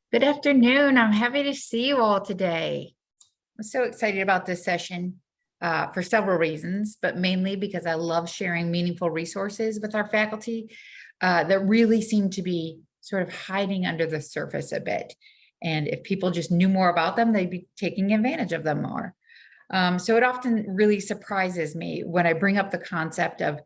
Good afternoon. I'm happy to see you all today. I'm so excited about this session for several reasons, but mainly because I love sharing meaningful resources with our faculty that really seem to be sort of hiding under the surface a bit. And if people just knew more about them, they'd be taking advantage of them more. So it often really surprises me when I bring up the concept of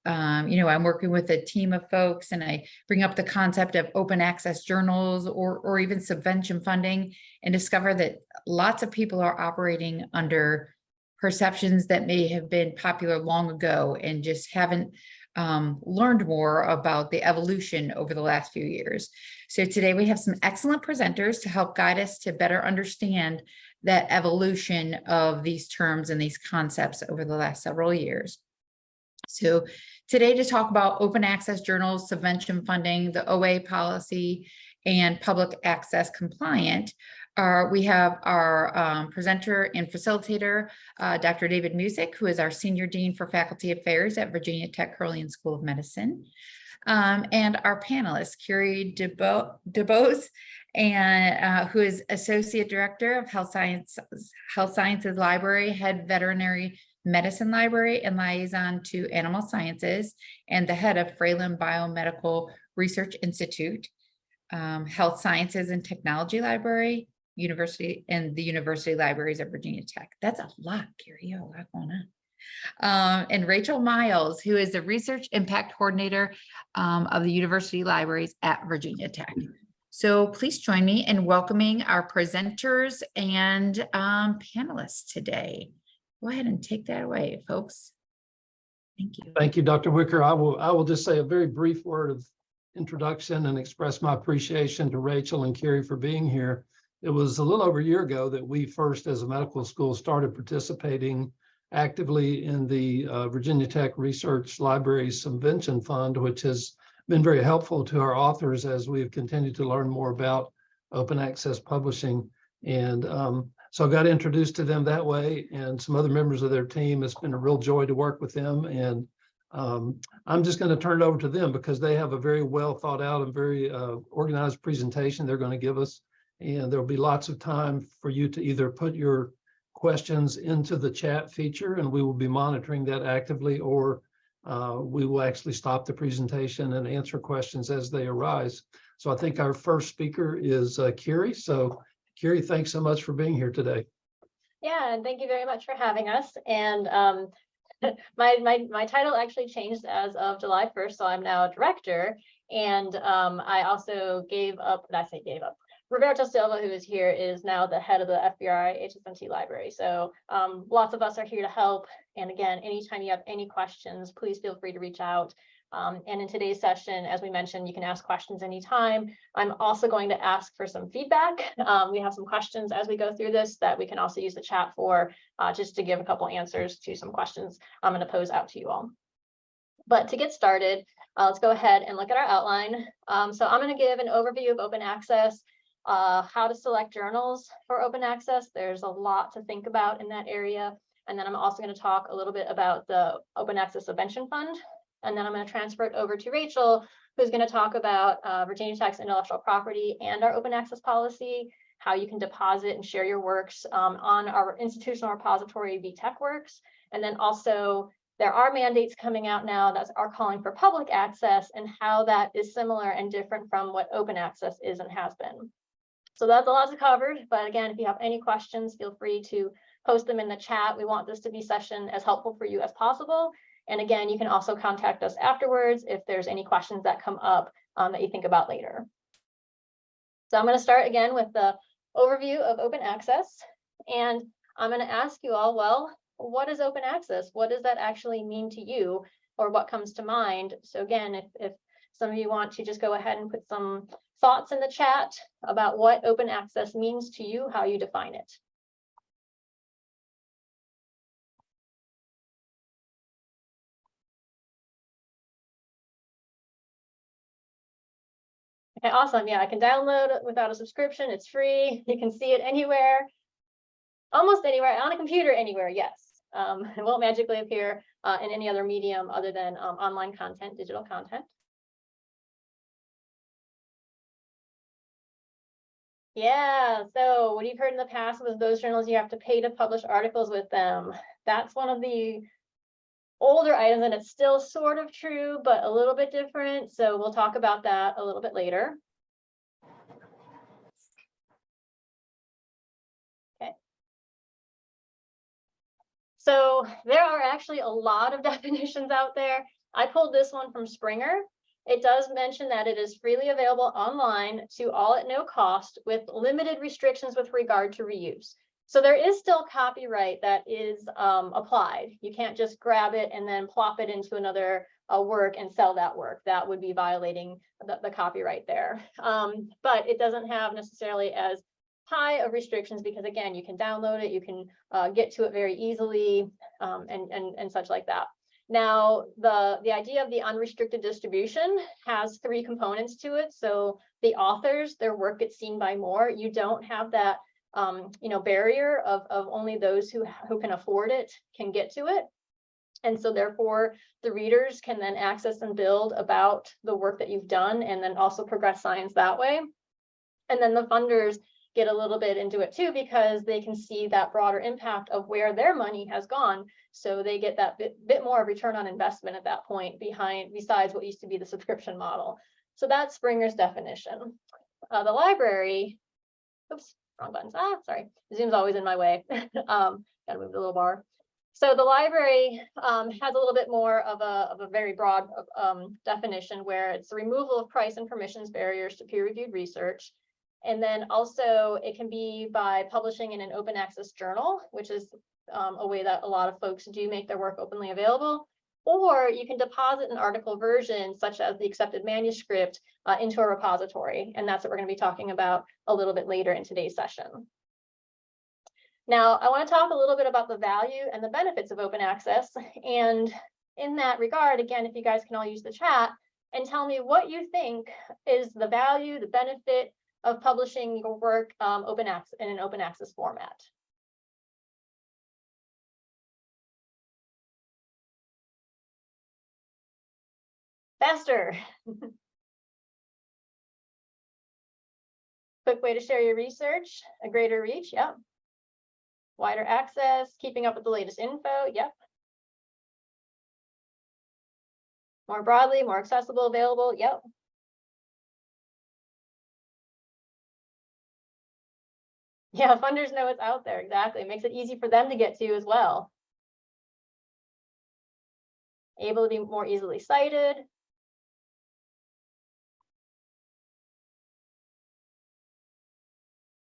I'm working with a team of folks and I bring up the concept of open access journals or even subvention funding and discover that lots of people are operating under perceptions that may have been popular long ago and just haven't learned more about the evolution over the last few years. So today we have some excellent presenters to help guide us to better understand that evolution of these terms and these concepts over the last several years. So today to talk about open access journals, subvention funding, the OA policy, and public access compliant, we have our presenter and facilitator, Dr. David Musick, who is our Senior Dean for Faculty Affairs at Virginia Tech Carilion School of Medicine. And our panelists, Kiri DeBose, and who is Associate Director of Health Sciences Library, Head Veterinary Medicine Library, and Liaison to Animal Sciences, and the head of Fralin Biomedical Research Institute, Health Sciences and Technology Library, University, and the University Libraries of Virginia Tech. That's a lot, Kiri, a lot going on. And Rachel Miles, who is the Research Impact Coordinator of the University Libraries at Virginia Tech. So please join me in welcoming our presenters and panelists today. Go ahead and take that away, folks. Thank you. Thank you, Dr. Wicker. I will just say a very brief word of introduction and express my appreciation to Rachel and Kiri for being here. It was a little over a year ago that we first, as a medical school, started participating actively in the Virginia Tech Research Library Subvention Fund, which has been very helpful to our authors as we've continued to learn more about open access publishing. And so I got introduced to them that way and some other members of their team. It's been a real joy to work with them. And I'm just going to turn it over to them because they have a very well thought out and very organized presentation they're going to give us. And there'll be lots of time for you to either put your questions into the chat feature and we will be monitoring that actively, or we will actually stop the presentation and answer questions as they arise. So I think our first speaker is Kiri. So Kiri, thanks so much for being here today. Yeah, and thank you very much for having us. And my title actually changed as of July 1st, so I'm now a director. And I also gave up. Roberto Silva, who is here, is now the head of the FBRI HSMT library. So lots of us are here to help. And again, anytime you have any questions, please feel free to reach out. And in today's session, as we mentioned, you can ask questions anytime. I'm also going to ask for some feedback. We have some questions as we go through this that we can also use the chat for, just to give a couple answers to some questions I'm going to pose out to you all. But to get started, let's go ahead and look at our outline. So I'm going to give an overview of open access, how to select journals for open access. There's a lot to think about in that area. And then I'm also going to talk a little bit about the Open Access Subvention Fund. And then I'm going to transfer it over to Rachel, who's going to talk about Virginia Tech's intellectual property and our open access policy, how you can deposit and share your works on our institutional repository, VTechWorks. And then also there are mandates coming out now that are calling for public access and how that is similar and different from what open access is and has been. So that's a lot to cover. But again, if you have any questions, feel free to post them in the chat. We want this to be session as helpful for you as possible. And again, you can also contact us afterwards if there's any questions that come up that you think about later. So I'm going to start again with the overview of open access. And I'm going to ask you all, well, what is open access? What does that actually mean to you, or what comes to mind? So again, if some of you want to just go ahead and put some thoughts in the chat about what open access means to you, how you define it. Okay, awesome. Yeah, I can download it without a subscription. It's free. You can see it anywhere, almost anywhere, on a computer anywhere, yes. It won't magically appear in any other medium other than online content, digital content. Yeah, so what you've heard in the past was those journals, you have to pay to publish articles with them. That's one of the older items, and it's still sort of true, but a little bit different. So we'll talk about that a little bit later. Okay. So there are actually a lot of definitions out there. I pulled this one from Springer. It does mention that it is freely available online to all at no cost with limited restrictions with regard to reuse. So there is still copyright that is applied. You can't just grab it and then plop it into another work and sell that work. That would be violating the copyright there. But it doesn't have necessarily as high of restrictions because, again, you can download it, you can get to it very easily and such like that. Now, the idea of the unrestricted distribution has 3 components to it. So the authors, their work gets seen by more. You don't have that barrier of only those who can afford it can get to it. And so therefore the readers can then access and build about the work that you've done and then also progress science that way. And then the funders get a little bit into it too, because they can see that broader impact of where their money has gone. So they get that bit more of return on investment at that point besides what used to be the subscription model. So that's Springer's definition. The library, oops, wrong buttons. Sorry, Zoom's always in my way. Gotta move the little bar. So the library has a little bit more of a very broad definition, where it's the removal of price and permissions barriers to peer-reviewed research. And then also it can be by publishing in an open access journal, which is a way that a lot of folks do make their work openly available. Or you can deposit an article version, such as the accepted manuscript, into a repository. And that's what we're going to be talking about a little bit later in today's session. Now, I want to talk a little bit about the value and the benefits of open access. And in that regard, again, if you guys can all use the chat and tell me what you think is the value, the benefit of publishing your work in an open access format. Faster. Quick way to share your research, a greater reach, yep. Wider access, keeping up with the latest info, yep. More broadly, more accessible, available, yep. Yeah, funders know it's out there, exactly. It makes it easy for them to get to as well. Able to be more easily cited.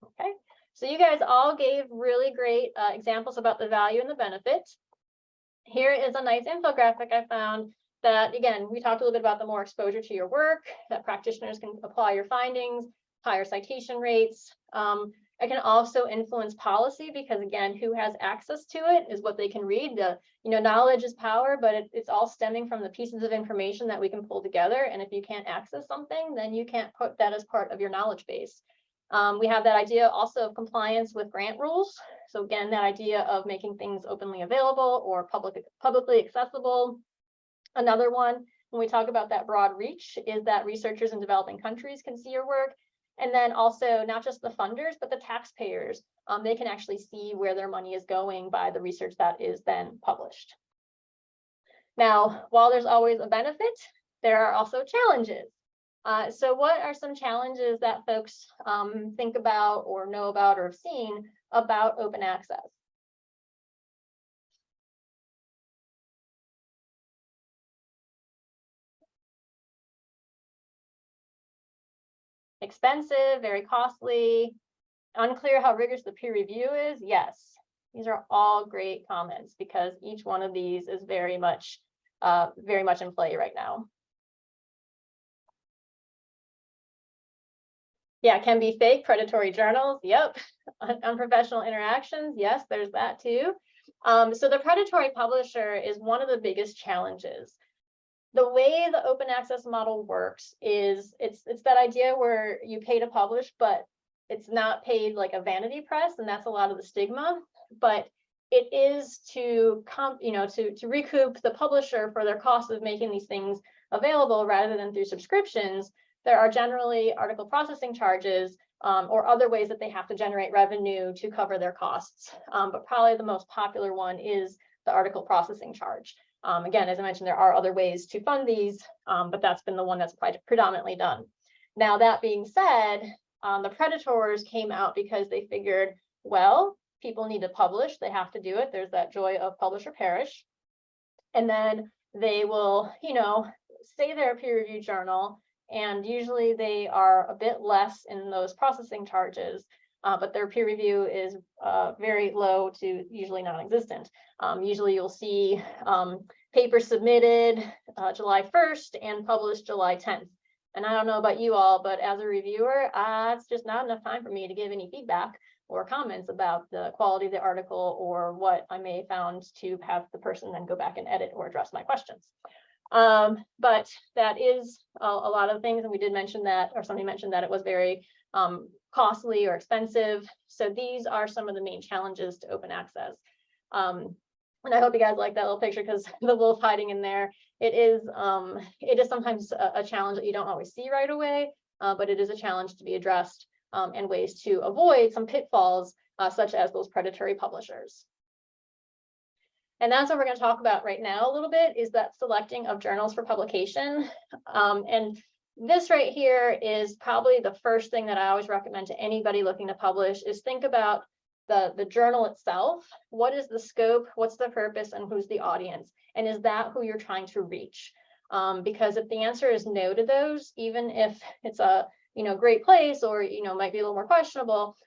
Okay, so you guys all gave really great examples about the value and the benefit. Here is a nice infographic I found that, again, we talked a little bit about the more exposure to your work, that practitioners can apply your findings, higher citation rates. It can also influence policy because, again, who has access to it is what they can read. Knowledge is power, but it's all stemming from the pieces of information that we can pull together. And if you can't access something, then you can't put that as part of your knowledge base. We have that idea also of compliance with grant rules. So again, that idea of making things openly available or publicly accessible. Another one, when we talk about that broad reach, is that researchers in developing countries can see your work. And then also not just the funders, but the taxpayers. They can actually see where their money is going by the research that is then published. Now, while there's always a benefit, there are also challenges. So what are some challenges that folks think about or know about or have seen about open access? Expensive, very costly, unclear how rigorous the peer review is. Yes, these are all great comments because each one of these is very much in play right now. Yeah, can be fake, predatory journals. Yep. Unprofessional interactions. Yes, there's that too. So the predatory publisher is one of the biggest challenges. The way the open access model works is it's that idea where you pay to publish, but it's not paid like a vanity press, and that's a lot of the stigma. But it is to recoup the publisher for their cost of making these things available rather than through subscriptions. there are generally article processing charges or other ways that they have to generate revenue to cover their costs. But probably the most popular one is the article processing charge. Again, as I mentioned, there are other ways to fund these, but that's been the one that's predominantly done. Now, that being said, the predators came out because they figured, well, people need to publish, they have to do it. There's that joy of publish or perish. And then they will, you know, say they're a peer-reviewed journal, and usually they are a bit less in those processing charges, but their peer review is very low to usually non-existent. Usually you'll see papers submitted July 1st and published July 10th. And I don't know about you all, but as a reviewer, it's just not enough time for me to give any feedback or comments about the quality of the article or what I may have found to have the person then go back and edit or address my questions. But that is a lot of things, and we did mention that, or somebody mentioned that it was very costly or expensive. So these are some of the main challenges to open access. And I hope you guys like that little picture, because the wolf hiding in there, it is sometimes a challenge that you don't always see right away, but it is a challenge to be addressed, and ways to avoid some pitfalls, such as those predatory publishers. And that's what we're going to talk about right now a little bit, is that selecting of journals for publication. And this right here is probably the first thing that I always recommend to anybody looking to publish, is think about the journal itself. What is the scope? What's the purpose? And who's the audience? And is that who you're trying to reach? Because if the answer is no to those, even if it's a great place, or might be a little more questionable,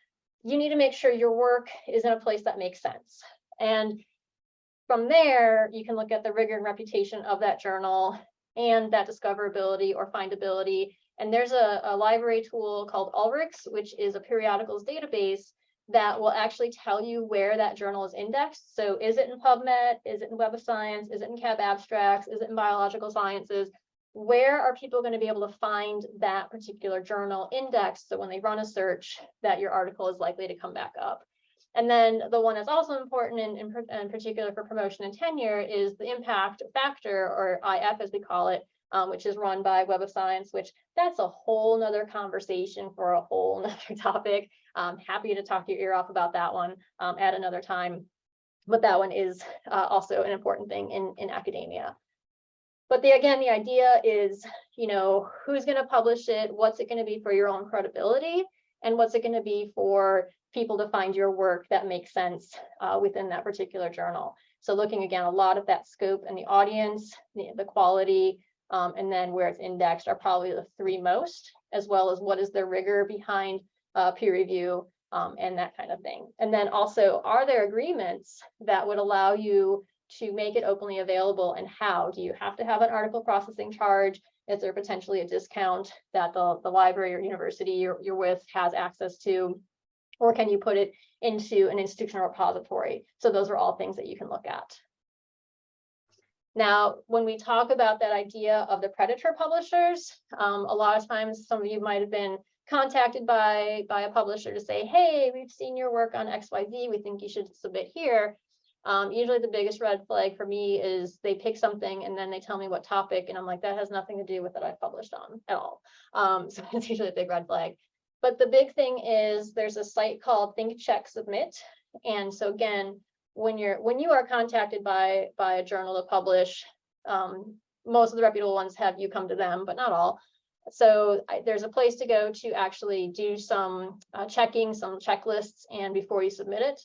you need to make sure your work is in a place that makes sense. And from there, you can look at the rigor and reputation of that journal and that discoverability or findability. And there's a library tool called Ulrichs, which is a periodicals database that will actually tell you where that journal is indexed. So is it in PubMed? Is it in Web of Science? Is it in Cab Abstracts? Is it in Biological Sciences? Where are people going to be able to find that particular journal indexed, so when they run a search, that your article is likely to come back up? And then the one that's also important in particular for promotion and tenure is the impact factor, or IF as we call it, which is run by Web of Science, which that's a whole nother conversation for a whole nother topic. I'm happy to talk your ear off about that one at another time. But that one is also an important thing in academia. But the idea is, who's going to publish it? What's it going to be for your own credibility? And what's it going to be for people to find your work that makes sense within that particular journal? So looking again, a lot of that scope and the audience, the quality, and then where it's indexed are probably the three most, as well as what is the rigor behind peer review and that kind of thing. And then also, are there agreements that would allow you to make it openly available, and how? Do you have to have an article processing charge? Is there potentially a discount that the library or university you're with has access to? Or can you put it into an institutional repository? So those are all things that you can look at. Now, when we talk about that idea of the predator publishers, a lot of times some of you might have been contacted by a publisher to say, hey, we've seen your work on XYZ, we think you should submit here. Usually the biggest red flag for me is they pick something and then they tell me what topic, and I'm like, that has nothing to do with what I've published on at all. So it's usually a big red flag. But the big thing is there's a site called Think, Check, Submit. And so again, when you are contacted by a journal to publish, most of the reputable ones have you come to them, but not all. So there's a place to go to actually do some checking, some checklists, and before you submit it.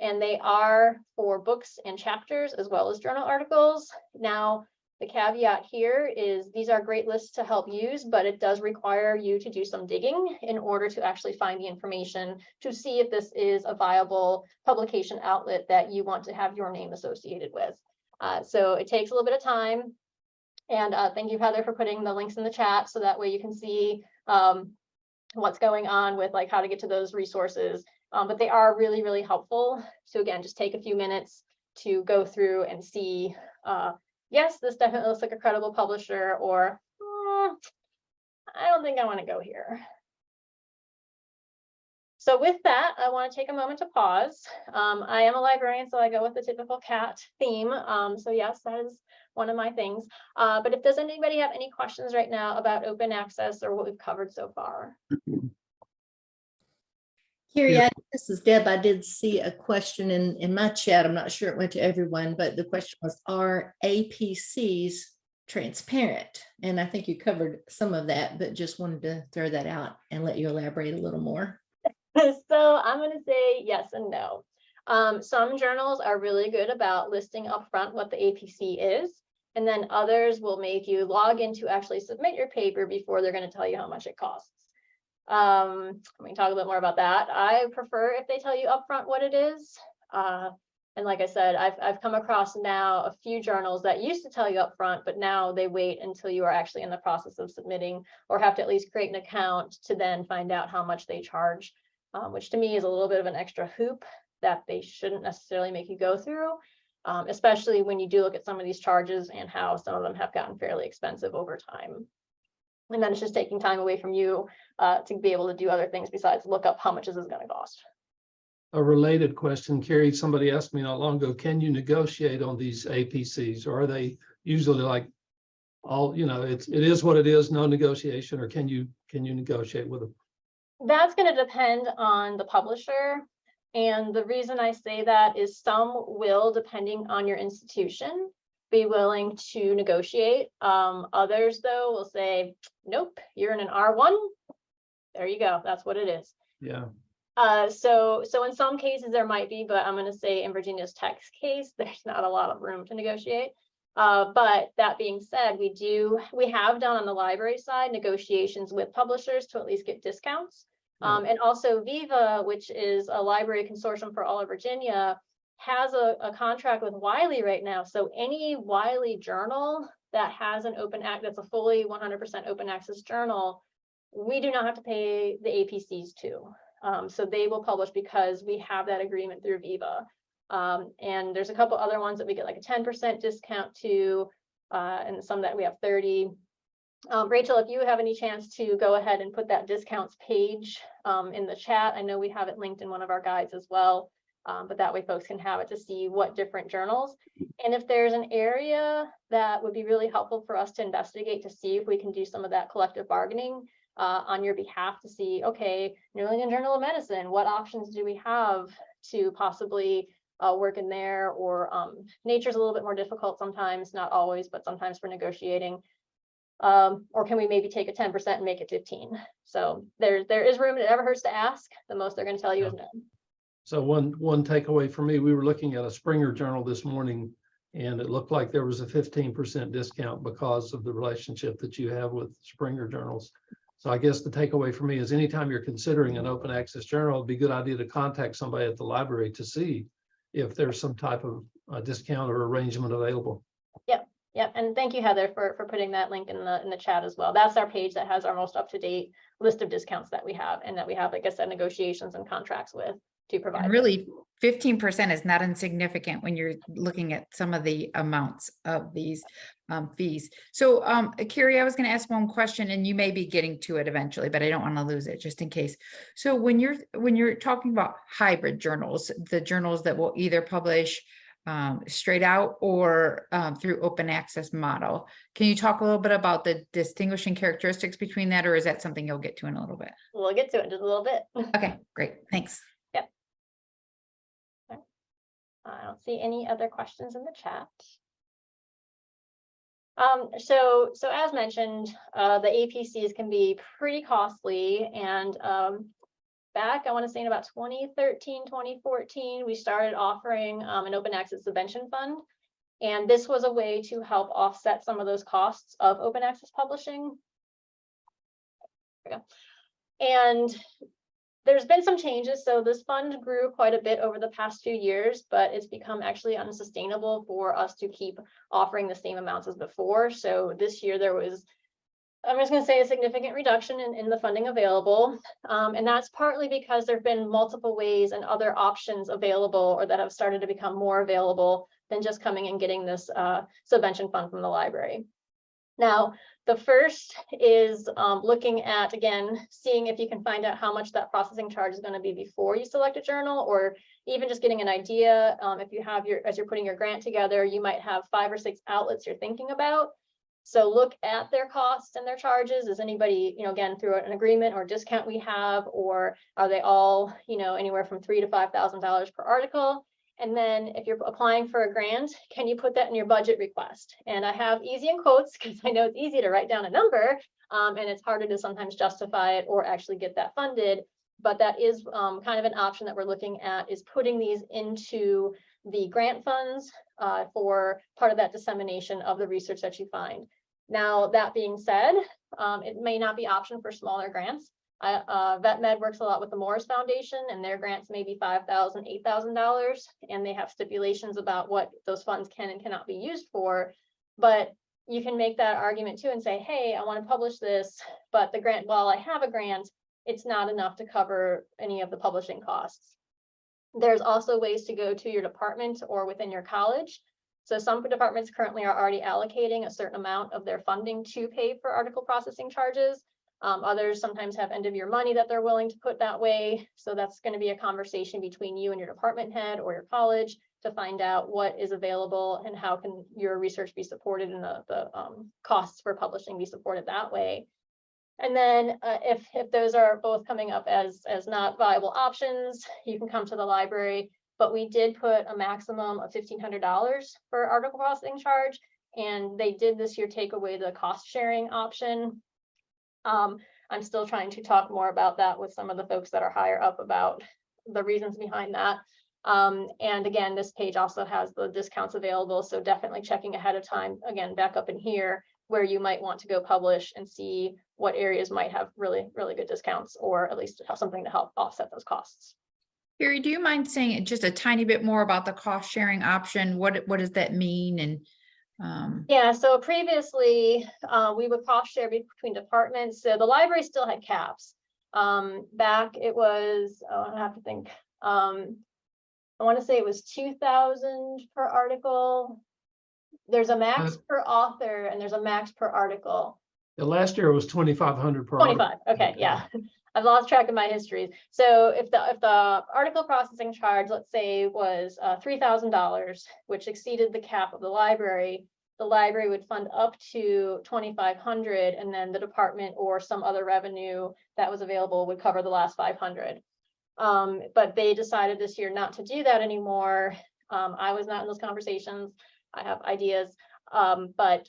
And they are for books and chapters as well as journal articles. Now, the caveat here is these are great lists to help use, but it does require you to do some digging in order to actually find the information to see if this is a viable publication outlet that you want to have your name associated with. So it takes a little bit of time. And thank you, Heather, for putting the links in the chat, so that way you can see what's going on with like how to get to those resources. But they are really, really helpful. So again, just take a few minutes to go through and see, yes, this definitely looks like a credible publisher, or I don't think I want to go here. So with that, I want to take a moment to pause. I am a librarian, so I go with the typical cat theme. So yes, that is one of my things. But if does anybody have any questions right now about open access or what we've covered so far? Kiri, Yeah. this is Deb. I did see a question in my chat. I'm not sure it went to everyone, but the question was, are APCs transparent? And I think you covered some of that, but just wanted to throw that out and let you elaborate a little more. So I'm going to say yes and no. Some journals are really good about listing upfront what the APC is, and then others will make you log in to actually submit your paper before they're going to tell you how much it costs. We can talk a bit more about that. I prefer if they tell you upfront what it is. And like I said, I've come across now a few journals that used to tell you upfront, but now they wait until you are actually in the process of submitting or have to at least create an account to then find out how much they charge. Which to me is a little bit of an extra hoop that they shouldn't necessarily make you go through, especially when you do look at some of these charges and how some of them have gotten fairly expensive over time. And then it's just taking time away from you to be able to do other things besides look up how much is this going to cost. A related question, Kiri, somebody asked me not long ago, can you negotiate on these APCs, or are they usually like all, you know, it is what it is, no negotiation, or can you negotiate with them? That's going to depend on the publisher. And the reason I say that is some will, depending on your institution, be willing to negotiate. Others, though, will say, nope, you're in an R1. There you go. That's what it is. Yeah. So in some cases there might be, but I'm going to say in Virginia's Tech's case, there's not a lot of room to negotiate. But that being said, we have done on the library side negotiations with publishers to at least get discounts. And also Viva, which is a library consortium for all of Virginia, has a contract with Wiley right now. So any Wiley journal that has an open act, that's a fully 100% open access journal, we do not have to pay the APCs to. So they will publish because we have that agreement through Viva. And there's a couple other ones that we get like a 10% discount to, and some that we have 30. Rachel, if you have any chance to go ahead and put that discounts page in the chat. I know we have it linked in one of our guides as well, but that way folks can have it to see what different journals. And if there's an area that would be really helpful for us to investigate to see if we can do some of that collective bargaining on your behalf to see, okay, New England Journal of Medicine, what options do we have to possibly work in there? Or Nature's a little bit more difficult sometimes, not always, but sometimes for negotiating. Or can we maybe take a 10% and make it 15? So there is room. It never hurts to ask. The most they're going to tell you is no. So one takeaway for me, we were looking at a Springer journal this morning, and it looked like there was a 15% discount because of the relationship that you have with Springer journals. So I guess the takeaway for me is anytime you're considering an open access journal, it'd be a good idea to contact somebody at the library to see if there's some type of discount or arrangement available. Yep, and thank you, Heather, for putting that link in the chat as well. That's our page that has our most up-to-date list of discounts that we have, and that we have, like I said, negotiations and contracts with to provide. And really, 15% is not insignificant when you're looking at some of the amounts of these fees. So, Kiri, I was going to ask one question, and you may be getting to it eventually, but I don't want to lose it just in case. So, when you're talking about hybrid journals, the journals that will either publish straight out or through open access model, can you talk a little bit about the distinguishing characteristics between that, or is that something you'll get to in a little bit? We'll get to it in just a little bit. Okay, great, thanks. Yep. Okay. I don't see any other questions in the chat. So as mentioned, the APCs can be pretty costly, and back, I want to say in about 2013, 2014, we started offering an open access subvention fund. And this was a way to help offset some of those costs of open access publishing. And there's been some changes. So this fund grew quite a bit over the past few years, but it's become actually unsustainable for us to keep offering the same amounts as before. So this year there was, I'm just going to say, a significant reduction in the funding available. And that's partly because there have been multiple ways and other options available, or that have started to become more available than just coming and getting this subvention fund from the library. Now, the first is looking at, again, seeing if you can find out how much that processing charge is going to be before you select a journal, or even just getting an idea. If you have as you're putting your grant together, you might have 5 or 6 outlets you're thinking about. So look at their costs and their charges. Is anybody, again, through an agreement or discount we have, or are they all, anywhere from $3,000 to $5,000 per article? And then if you're applying for a grant, can you put that in your budget request? And I have easy in quotes because I know it's easy to write down a number, and it's harder to sometimes justify it or actually get that funded. But that is kind of an option that we're looking at, is putting these into the grant funds for part of that dissemination of the research that you find. Now, that being said, it may not be option for smaller grants. VetMed works a lot with the Morris Foundation, and their grants may be $5,000, $8,000, and they have stipulations about what those funds can and cannot be used for. But you can make that argument too and say, hey, I want to publish this, but the grant, while I have a grant, it's not enough to cover any of the publishing costs. There's also ways to go to your department or within your college. So some departments currently are already allocating a certain amount of their funding to pay for article processing charges. Others sometimes have end of year money that they're willing to put that way. So that's going to be a conversation between you and your department head or your college to find out what is available and how can your research be supported and the costs for publishing be supported that way. And then if those are both coming up as not viable options, you can come to the library. But we did put a maximum of $1,500 for article processing charge. And they did this year take away the cost sharing option. I'm still trying to talk more about that with some of the folks that are higher up about the reasons behind that. And again, this page also has the discounts available. So definitely checking ahead of time, again, back up in here, where you might want to go publish and see what areas might have really, really good discounts, or at least have something to help offset those costs. Kiri, do you mind saying just a tiny bit more about the cost sharing option? What does that mean? And yeah, so previously we would cost share between departments. So the library still had caps. Back it was, I have to think, I want to say it was 2,000 per article. There's a max per author and there's a max per article. The last year it was 2,500 per 25. article. Okay, yeah. I've lost track of my histories. So if the article processing charge, let's say, was $3,000, which exceeded the cap of the library would fund up to 2,500, and then the department or some other revenue that was available would cover the last 500. But they decided this year not to do that anymore. I was not in those conversations. I have ideas, but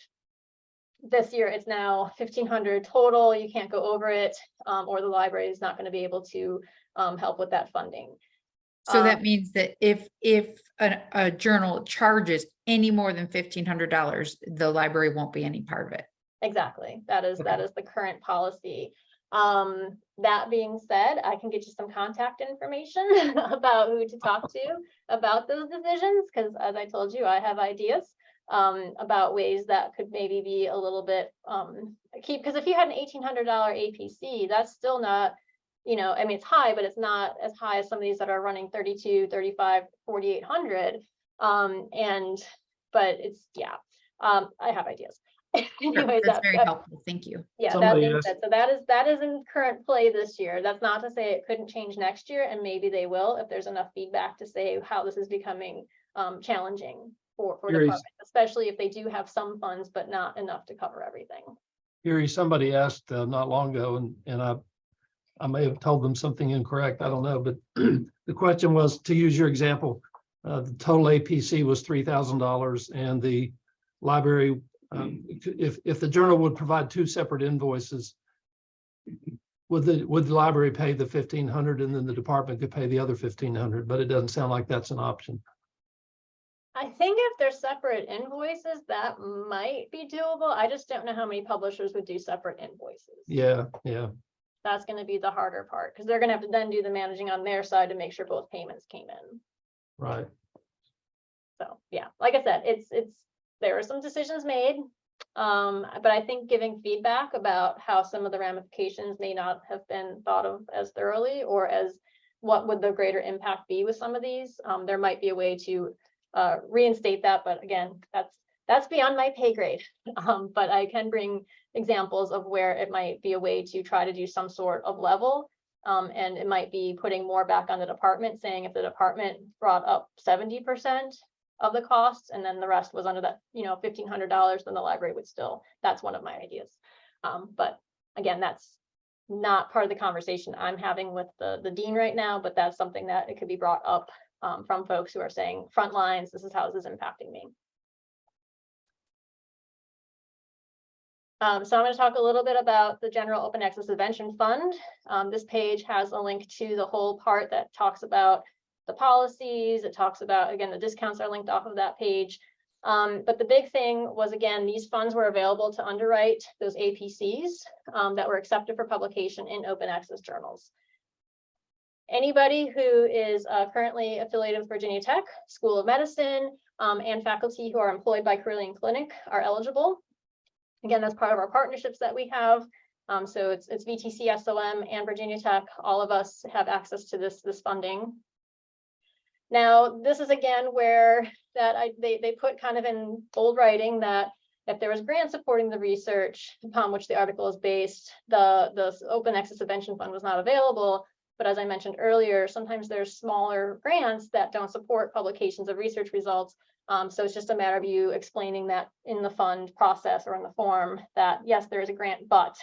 this year it's now 1,500 total. You can't go over it, or the library is not going to be able to help with that funding. so that means that if a journal charges any more than $1,500, the library won't be any part of it. Exactly. That is the current policy. That being said, I can get you some contact information about who to talk to about those decisions, because as I told you, I have ideas about ways that could maybe be a little bit because if you had an $1,800 APC, that's still not, I mean, it's high, but it's not as high as some of these that are running 32, 35, 4,800. But it's, yeah, I have ideas. Anyways, That's very helpful. Thank you. Yeah, that being said, so that is in current play this year. That's not to say it couldn't change next year, and maybe they will if there's enough feedback to say how this is becoming challenging for departments, especially if they do have some funds but not enough to cover everything. Kiri, somebody asked not long ago, and I may have told them something incorrect. I don't know, but the question was, to use your example, the total APC was $3,000, and the library, if the journal would provide 2 separate invoices, would the library pay the $1,500 and then the department could pay the other $1,500? But it doesn't sound like that's an option. I think if they're separate invoices, that might be doable. I just don't know how many publishers would do separate invoices. Yeah. That's going to be the harder part, because they're going to have to then do the managing on their side to make sure both payments came in. Right. So yeah, like I said, there were some decisions made, but I think giving feedback about how some of the ramifications may not have been thought of as thoroughly, or as what would the greater impact be with some of these, there might be a way to reinstate that. But again, that's beyond my pay grade. But I can bring examples of where it might be a way to try to do some sort of level. And it might be putting more back on the department, saying if the department brought up 70% of the costs and then the rest was under that, $1,500, then the library would still, that's one of my ideas. But again, that's not part of the conversation I'm having with the dean right now, but that's something that it could be brought up from folks who are saying front lines, this is how this is impacting me. So I'm going to talk a little bit about the General Open Access Subvention Fund. This page has a link to the whole part that talks about the policies. It talks about, again, the discounts are linked off of that page. But the big thing was, again, these funds were available to underwrite those APCs that were accepted for publication in open access journals. Anybody who is currently affiliated with Virginia Tech School of Medicine and faculty who are employed by Carilion Clinic are eligible. Again, that's part of our partnerships that we have. So it's VTC, SOM, and Virginia Tech. All of us have access to this funding. Now, this is again where they put kind of in bold writing that if there was grant supporting the research upon which the article is based, the Open Access Subvention Fund was not available. But as I mentioned earlier, sometimes there's smaller grants that don't support publications of research results. So it's just a matter of you explaining that in the fund process or in the form that, yes, there is a grant, but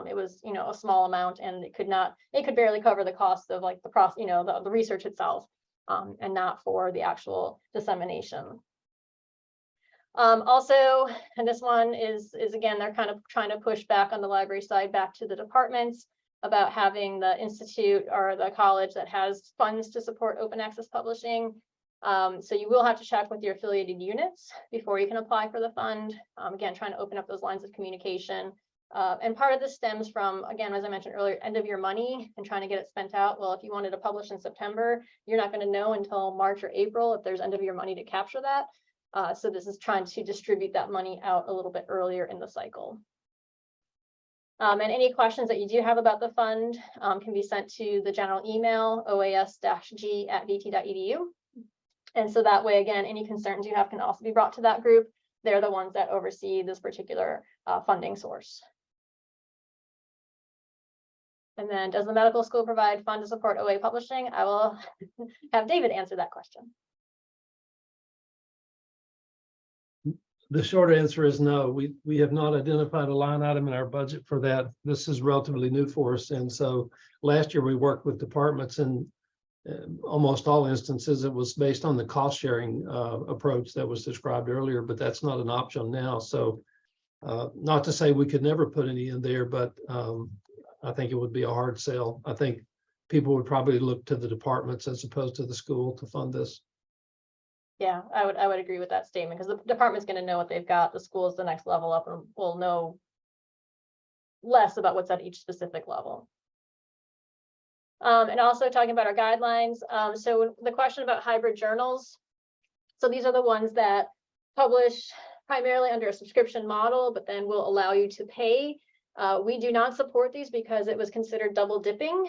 it was, a small amount and it could barely cover the cost of like the research itself and not for the actual dissemination. Also, and this one is again, they're kind of trying to push back on the library side back to the departments about having the institute or the college that has funds to support open access publishing. So you will have to check with your affiliated units before you can apply for the fund. Again, trying to open up those lines of communication. And part of this stems from, again, as I mentioned earlier, end of year money and trying to get it spent out. Well, if you wanted to publish in September, you're not going to know until March or April if there's end of year money to capture that. So this is trying to distribute that money out a little bit earlier in the cycle. And any questions that you do have about the fund can be sent to the general email, oas-g@vt.edu. And so that way, again, any concerns you have can also be brought to that group. They're the ones that oversee this particular funding source. And then, does the medical school provide fund to support OA publishing? I will have David answer that question. The short answer is no. We have not identified a line item in our budget for that. This is relatively new for us. And so last year we worked with departments and almost all instances, it was based on the cost sharing approach that was described earlier, but that's not an option now. So not to say we could never put any in there, but I think it would be a hard sell. I think people would probably look to the departments as opposed to the school to fund this. Yeah, I would agree with that statement because the department's going to know what they've got. The school is the next level up and will know less about what's at each specific level. And also talking about our guidelines. So the question about hybrid journals. So these are the ones that publish primarily under a subscription model, but then will allow you to pay. We do not support these because it was considered double dipping.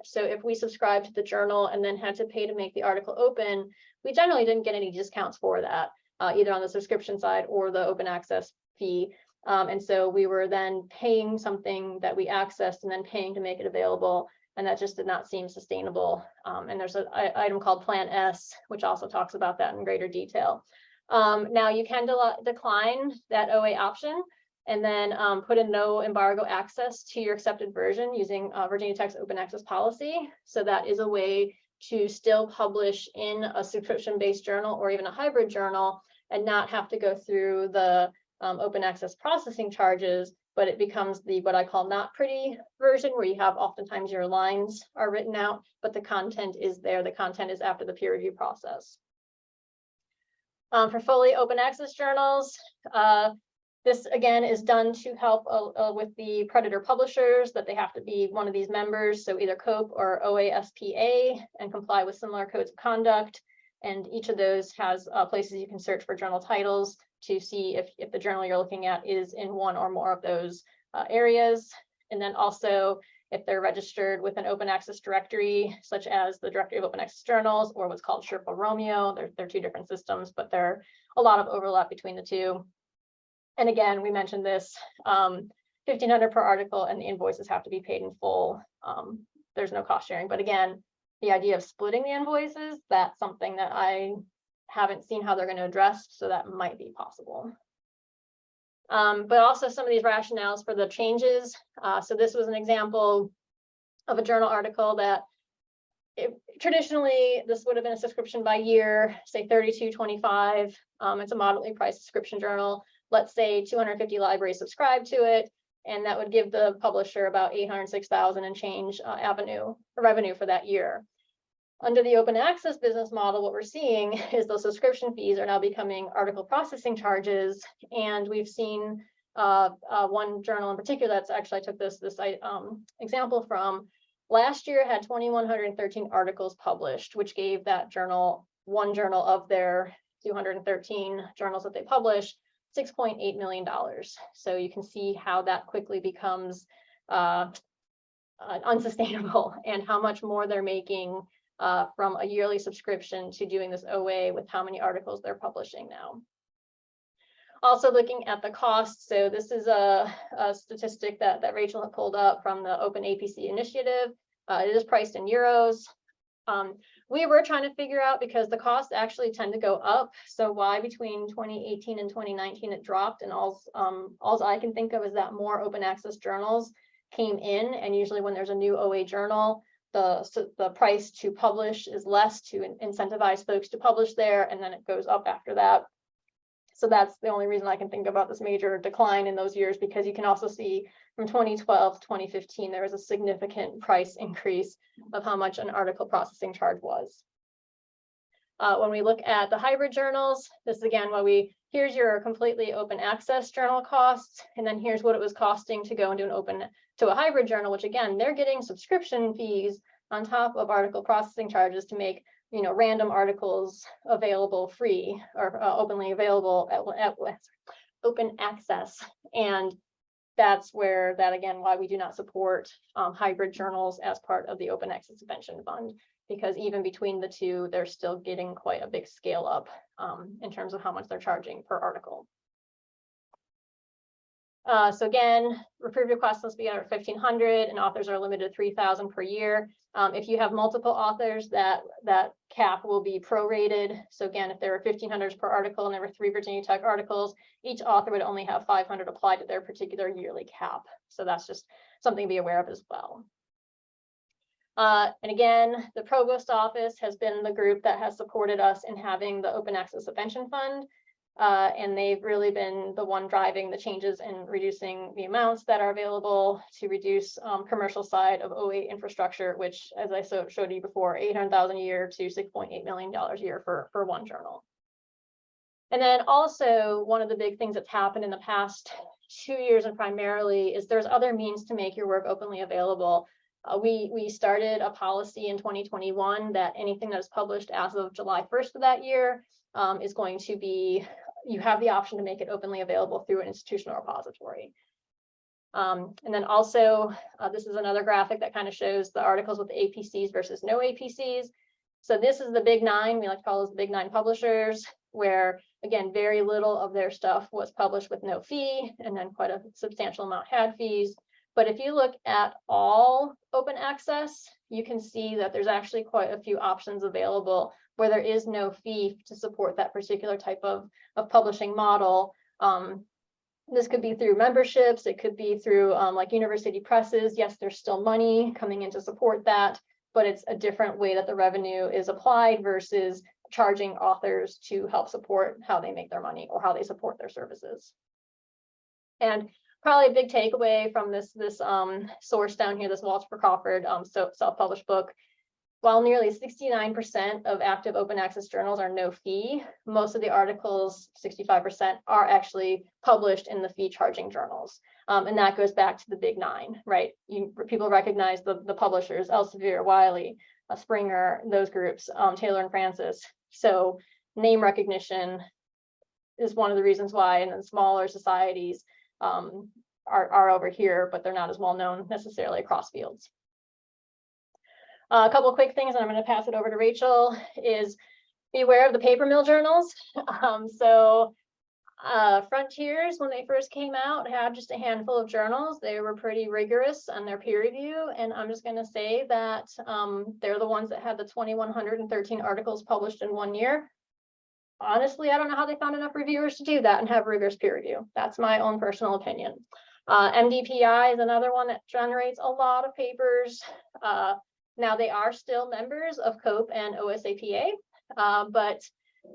So if we subscribed to the journal and then had to pay to make the article open, we generally didn't get any discounts for that, either on the subscription side or the open access fee. And so we were then paying something that we accessed and then paying to make it available. And that just did not seem sustainable. And there's an item called Plan S, which also talks about that in greater detail. Now you can decline that OA option and then put in no embargo access to your accepted version using Virginia Tech's open access policy. So that is a way to still publish in a subscription-based journal or even a hybrid journal and not have to go through the open access processing charges, but it becomes the what I call not pretty version where you have oftentimes your lines are written out, but the content is there. The content is after the peer review process. For fully open access journals, this again is done to help with the predator publishers that they have to be one of these members. So either COPE or OASPA and comply with similar codes of conduct. And each of those has places you can search for journal titles to see if the journal you're looking at is in one or more of those areas. And then also if they're registered with an open access directory, such as the Directory of Open Access Journals or what's called Sherpa Romeo. They're two different systems, but there are a lot of overlap between the two. And again, we mentioned this, $1,500 per article, and the invoices have to be paid in full. There's no cost sharing, but again, the idea of splitting the invoices, that's something that I haven't seen how they're going to address, so that might be possible. But also some of these rationales for the changes. So this was an example of a journal article that traditionally this would have been a subscription by year, say $32.25. It's a moderately priced subscription journal. Let's say 250 libraries subscribe to it, and that would give the publisher about $806,000 and change revenue for that year. Under the open access business model, what we're seeing is those subscription fees are now becoming article processing charges. And we've seen one journal in particular that's actually, I took this example from, last year had 2,113 articles published, which gave that journal, one journal of their 213 journals that they publish, $6.8 million. So you can see how that quickly becomes unsustainable, and how much more they're making from a yearly subscription to doing this OA with how many articles they're publishing now. Also looking at the cost, so this is a statistic that Rachel had pulled up from the Open APC initiative. It is priced in euros. We were trying to figure out, because the costs actually tend to go up, so why between 2018 and 2019 it dropped, and all I can think of is that more open access journals came in, and usually when there's a new OA journal, the price to publish is less to incentivize folks to publish there, and then it goes up after that. So that's the only reason I can think about this major decline in those years, because you can also see from 2012 to 2015, there was a significant price increase of how much an article processing charge was. When we look at the hybrid journals, this is again here's your completely open access journal costs, and then here's what it was costing to go into a hybrid journal, which again, they're getting subscription fees on top of article processing charges to make random articles available free or openly available at open access. And that's where why we do not support hybrid journals as part of the open access subvention fund, because even between the two, they're still getting quite a big scale up in terms of how much they're charging per article. So again, approved requests must be under 1,500, and authors are limited to 3,000 per year. If you have multiple authors, that cap will be prorated. So again, if there were 1,500 per article and there were 3 Virginia Tech articles, each author would only have 500 applied to their particular yearly cap. So that's just something to be aware of as well. And again, the Provost Office has been the group that has supported us in having the Open Access Subvention Fund. And they've really been the one driving the changes in reducing the amounts that are available to reduce commercial side of OA infrastructure, which, as I showed you before, $800,000 a year to $6.8 million a year for one journal. And then also one of the big things that's happened in the past 2 years, and primarily, is there's other means to make your work openly available. We started a policy in 2021 that anything that is published as of July 1st of that year is going to be, you have the option to make it openly available through an institutional repository. And then also, this is another graphic that kind of shows the articles with APCs versus no APCs. So this is the big 9, we like to call those the big 9 publishers, where again, very little of their stuff was published with no fee, and then quite a substantial amount had fees. But if you look at all open access, you can see that there's actually quite a few options available where there is no fee to support that particular type of publishing model. This could be through memberships, it could be through like university presses. Yes, there's still money coming in to support that, but it's a different way that the revenue is applied versus charging authors to help support how they make their money or how they support their services. And probably a big takeaway from this source down here, this Walter Crawford self-published book. While nearly 69% of active open access journals are no fee, most of the articles, 65%, are actually published in the fee charging journals. And that goes back to the big 9, right? People recognize the publishers, Elsevier, Wiley, Springer, those groups, Taylor and Francis. So name recognition is one of the reasons why, and then smaller societies are over here, but they're not as well known necessarily across fields. A couple of quick things, and I'm going to pass it over to Rachel, is beware of the paper mill journals. Frontiers, when they first came out, had just a handful of journals. They were pretty rigorous on their peer review, and I'm just going to say that they're the ones that had the 2,113 articles published in 1 year. Honestly, I don't know how they found enough reviewers to do that and have rigorous peer review. That's my own personal opinion. MDPI is another one that generates a lot of papers. Now they are still members of COPE and OSAPA, but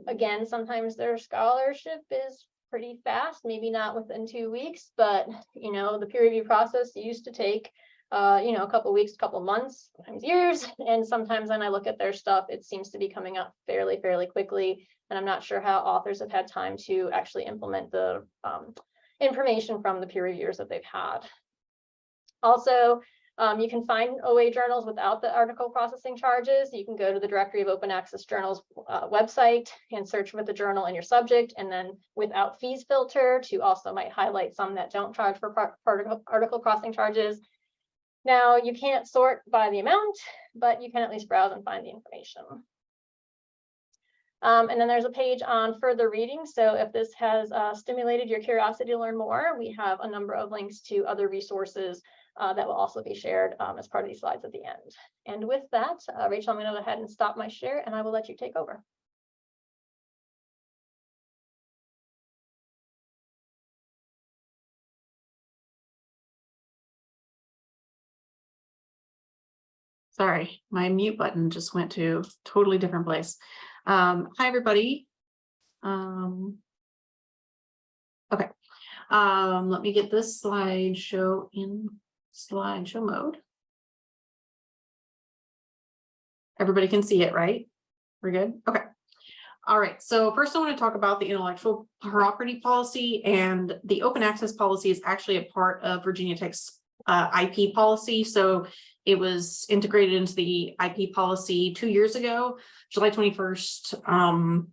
again, sometimes their scholarship is pretty fast, maybe not within 2 weeks, but you know, the peer review process used to take you know, a couple weeks, a couple months, sometimes years. And sometimes when I look at their stuff, it seems to be coming up fairly quickly. And I'm not sure how authors have had time to actually implement the information from the peer reviewers that they've had. Also, you can find OA journals without the article processing charges. You can go to the Directory of Open Access Journals website and search for the journal in your subject, and then without fees filter to also might highlight some that don't charge for article crossing charges. Now, you can't sort by the amount, but you can at least browse and find the information. And then there's a page on further reading. So if this has stimulated your curiosity to learn more, we have a number of links to other resources that will also be shared as part of these slides at the end. And with that, Rachel, I'm going to go ahead and stop my share, and I will let you take over. Sorry, my mute button just went to a totally different place. Hi, everybody. Okay, let me get this slideshow in slideshow mode. Everybody can see it, right? We're good? Okay. All right, so first I want to talk about the intellectual property policy, and the open access policy is actually a part of Virginia Tech's IP policy. So it was integrated into the IP policy 2 years ago, July 21st,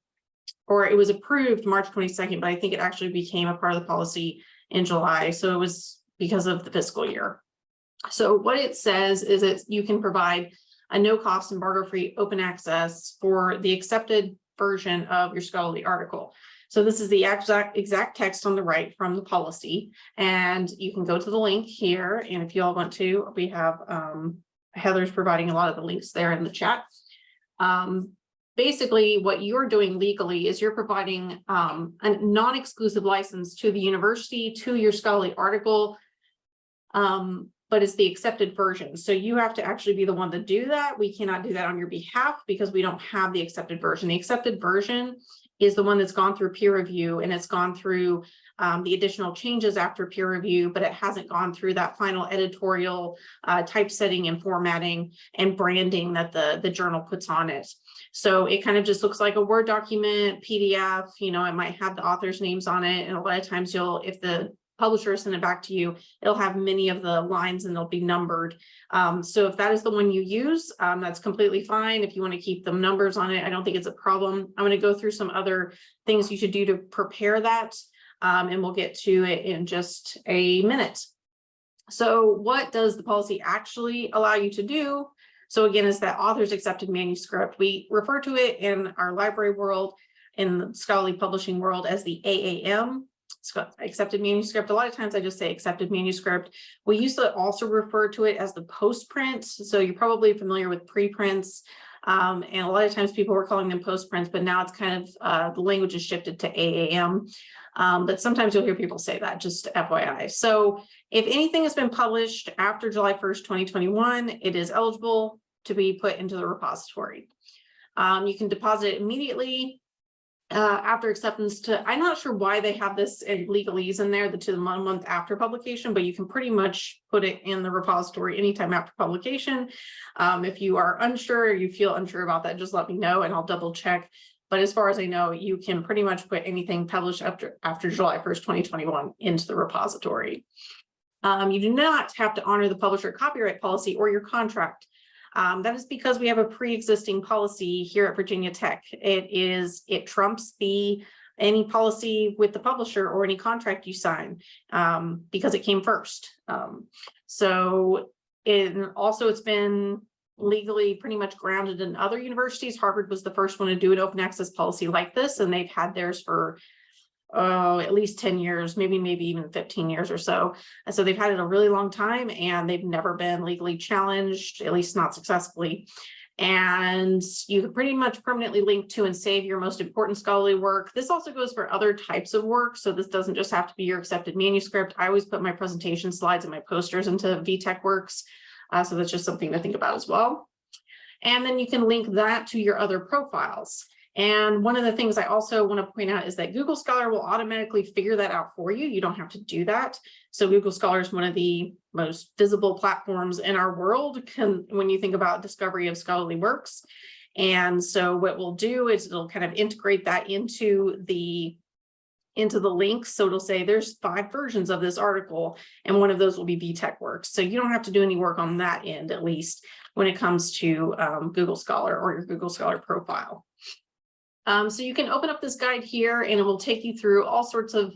or it was approved March 22nd, but I think it actually became a part of the policy in July. So it was because of the fiscal year. So what it says is that you can provide a no-cost embargo-free open access for the accepted version of your scholarly article. So this is the exact text on the right from the policy, and you can go to the link here. And if you all want to, we have Heather's providing a lot of the links there in the chat. Basically, what you're doing legally is you're providing a non-exclusive license to the university to your scholarly article, but it's the accepted version. So you have to actually be the one to do that. We cannot do that on your behalf because we don't have the accepted version. The accepted version is the one that's gone through peer review, and it's gone through the additional changes after peer review, but it hasn't gone through that final editorial typesetting and formatting and branding that the journal puts on it. So it kind of just looks like a Word document, PDF, you know, it might have the author's names on it. And a lot of times if the publisher send it back to you, it'll have many of the lines and they'll be numbered. So if that is the one you use, that's completely fine. If you want to keep the numbers on it, I don't think it's a problem. I'm going to go through some other things you should do to prepare that, and we'll get to it in just a minute. So what does the policy actually allow you to do? So again, is that author's accepted manuscript. We refer to it in our library world, in the scholarly publishing world, as the AAM. Accepted manuscript. A lot of times I just say accepted manuscript. We used to also refer to it as the postprint. So you're probably familiar with preprints. And a lot of times people were calling them postprints, but now it's kind of the language is shifted to AAM. But sometimes you'll hear people say that, just FYI. So if anything has been published after July 1st, 2021, it is eligible to be put into the repository. You can deposit it immediately. After acceptance to, I'm not sure why they have this in legalese in there, to the 1 month after publication, but you can pretty much put it in the repository anytime after publication. If you are unsure, or you feel unsure about that, just let me know and I'll double check. But as far as I know, you can pretty much put anything published after July 1st, 2021 into the repository. You do not have to honor the publisher copyright policy or your contract. That is because we have a pre-existing policy here at Virginia Tech. It trumps the any policy with the publisher or any contract you sign, because it came first. So it's been legally pretty much grounded in other universities. Harvard was the first one to do an open access policy like this, and they've had theirs for at least 10 years, maybe even 15 years or so. And so they've had it a really long time, and they've never been legally challenged, at least not successfully. And you can pretty much permanently link to and save your most important scholarly work. This also goes for other types of work. So this doesn't just have to be your accepted manuscript. I always put my presentation slides and my posters into VTech Works. So that's just something to think about as well. And then you can link that to your other profiles. And one of the things I also want to point out is that Google Scholar will automatically figure that out for you. You don't have to do that. So Google Scholar is one of the most visible platforms in our world when you think about discovery of scholarly works. And so what we'll do is it'll kind of integrate that into the links. So it'll say there's 5 versions of this article, and one of those will be VTech Works. So you don't have to do any work on that end, at least when it comes to Google Scholar or your Google Scholar profile. So you can open up this guide here, and it will take you through all sorts of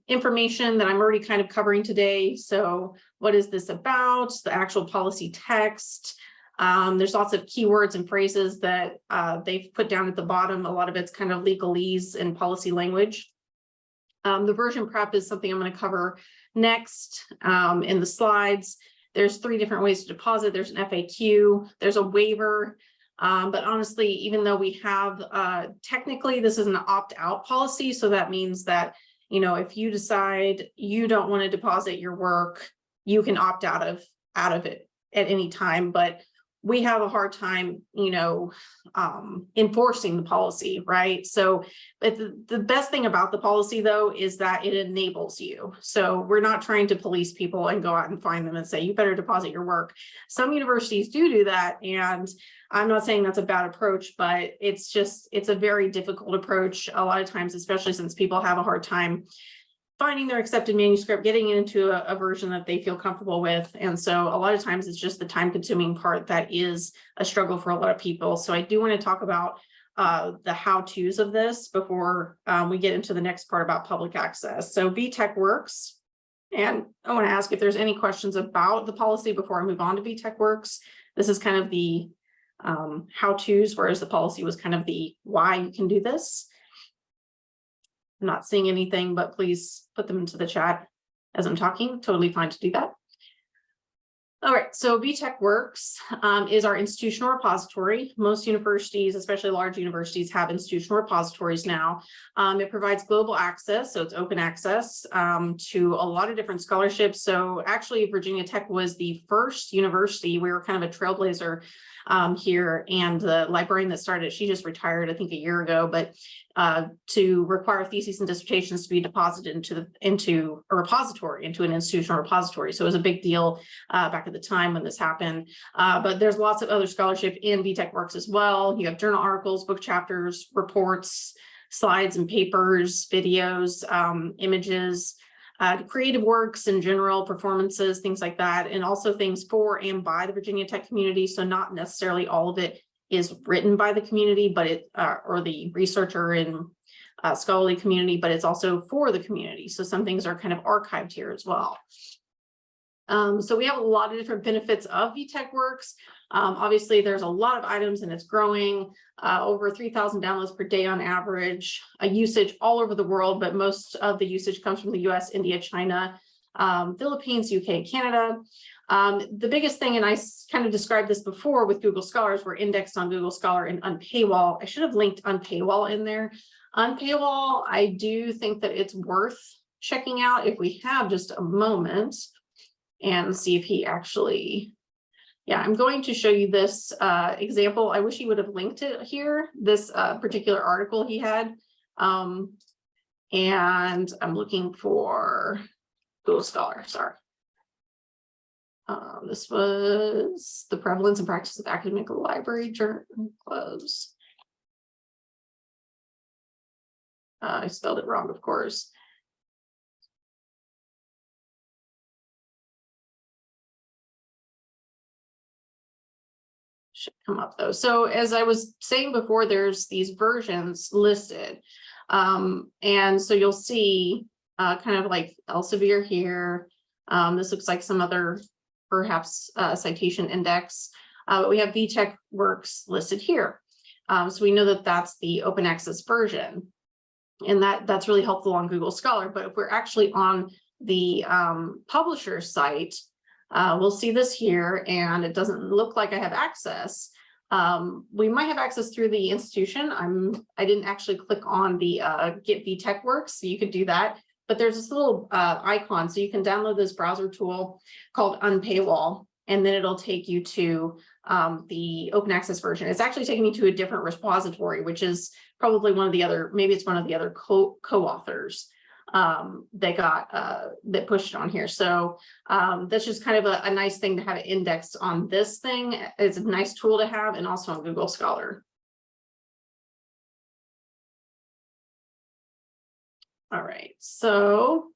information that I'm already kind of covering today. So what is this about? The actual policy text. There's lots of keywords and phrases that they've put down at the bottom. A lot of it's kind of legalese and policy language. The version prep is something I'm going to cover next in the slides. There's 3 different ways to deposit. There's an FAQ, there's a waiver. But honestly, even though we have, technically this is an opt-out policy. So that means that, if you decide you don't want to deposit your work, you can opt out of it at any time. But we have a hard time, enforcing the policy, right? So the best thing about the policy, though, is that it enables you. So we're not trying to police people and go out and find them and say, you better deposit your work. Some universities do that. And I'm not saying that's a bad approach, but it's a very difficult approach a lot of times, especially since people have a hard time finding their accepted manuscript, getting into a version that they feel comfortable with. And so a lot of times it's just the time-consuming part that is a struggle for a lot of people. So I do want to talk about the how-tos of this before we get into the next part about public access. So VTech Works, and I want to ask if there's any questions about the policy before I move on to VTech Works. This is kind of the how-tos, whereas the policy was kind of the why you can do this. I'm not seeing anything, but please put them into the chat as I'm talking. Totally fine to do that. All right, so VTech Works is our institutional repository. Most universities, especially large universities, have institutional repositories now. It provides global access, so it's open access to a lot of different scholarships. So actually, Virginia Tech was the first university. We were kind of a trailblazer here, and the librarian that started, she just retired, I think, a year ago, but to require theses and dissertations to be deposited into a repository, into an institutional repository. So it was a big deal back at the time when this happened. But there's lots of other scholarship in VTech Works as well. You have journal articles, book chapters, reports, slides and papers, videos, images, creative works in general, performances, things like that, and also things for and by the Virginia Tech community. So not necessarily all of it is written by the community, but or the researcher and scholarly community, but it's also for the community. So some things are kind of archived here as well. So we have a lot of different benefits of VTech Works. Obviously, there's a lot of items and it's growing, over 3,000 downloads per day on average, usage all over the world, but most of the usage comes from the US, India, China, Philippines, UK, Canada. The biggest thing, and I kind of described this before with Google Scholars, we're indexed on Google Scholar and Unpaywall. I should have linked Unpaywall in there. Unpaywall, I do think that it's worth checking out if we have just a moment and see if he actually, yeah, I'm going to show you this example. I wish he would have linked it here, this particular article he had. And I'm looking for Google Scholar, sorry. This was the prevalence and practice of academic library journals. I spelled it wrong, of course. Should come up though. So as I was saying before, there's these versions listed. And so you'll see kind of like Elsevier here. This looks like some other perhaps citation index. But we have VTech works listed here. So we know that that's the open access version. And that's really helpful on Google Scholar. But if we're actually on the publisher site, we'll see this here, and it doesn't look like I have access. We might have access through the institution. I didn't actually click on the Get VTech Works, so you could do that. But there's this little icon, so you can download this browser tool called Unpaywall, and then it'll take you to the open access version. It's actually taking me to a different repository, which is probably one of the other, maybe it's one of the other co-authors that pushed on here. So that's just kind of a nice thing to have it indexed on this thing. It's a nice tool to have, and also on Google Scholar. All right, so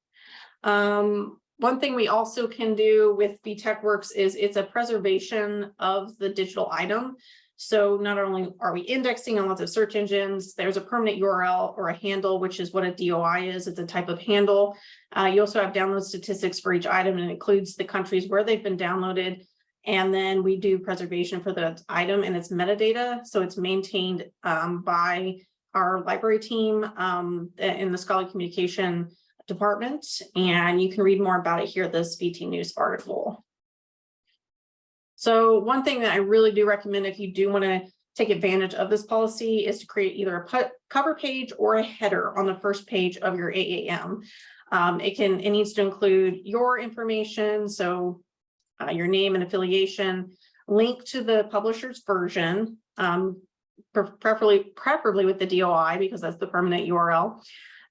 one thing we also can do with VTech Works is it's a preservation of the digital item. So not only are we indexing on lots of search engines, there's a permanent URL or a handle, which is what a DOI is. It's a type of handle. You also have download statistics for each item, and it includes the countries where they've been downloaded. And then we do preservation for the item and its metadata. So it's maintained by our library team in the scholarly communication department. And you can read more about it here, this VT News article. So one thing that I really do recommend if you do want to take advantage of this policy is to create either a cover page or a header on the first page of your AAM. It needs to include your information, so your name and affiliation, link to the publisher's version, preferably with the DOI because that's the permanent URL,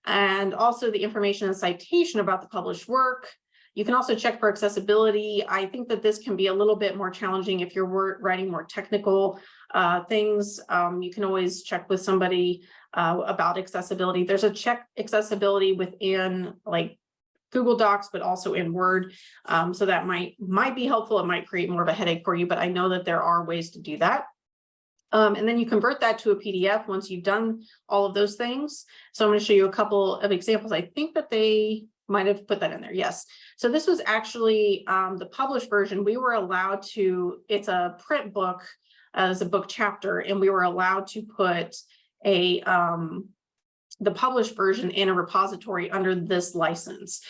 and also the information and citation about the published work. You can also check for accessibility. I think that this can be a little bit more challenging if you're writing more technical things. You can always check with somebody about accessibility. There's a check accessibility within like Google Docs, but also in Word. So that might be helpful. It might create more of a headache for you, but I know that there are ways to do that. And then you convert that to a PDF once you've done all of those things. So I'm going to show you a couple of examples. I think that they might have put that in there. Yes. So this was actually the published version. We were allowed to, it's a print book as a book chapter, and we were allowed to put the published version in a repository under this license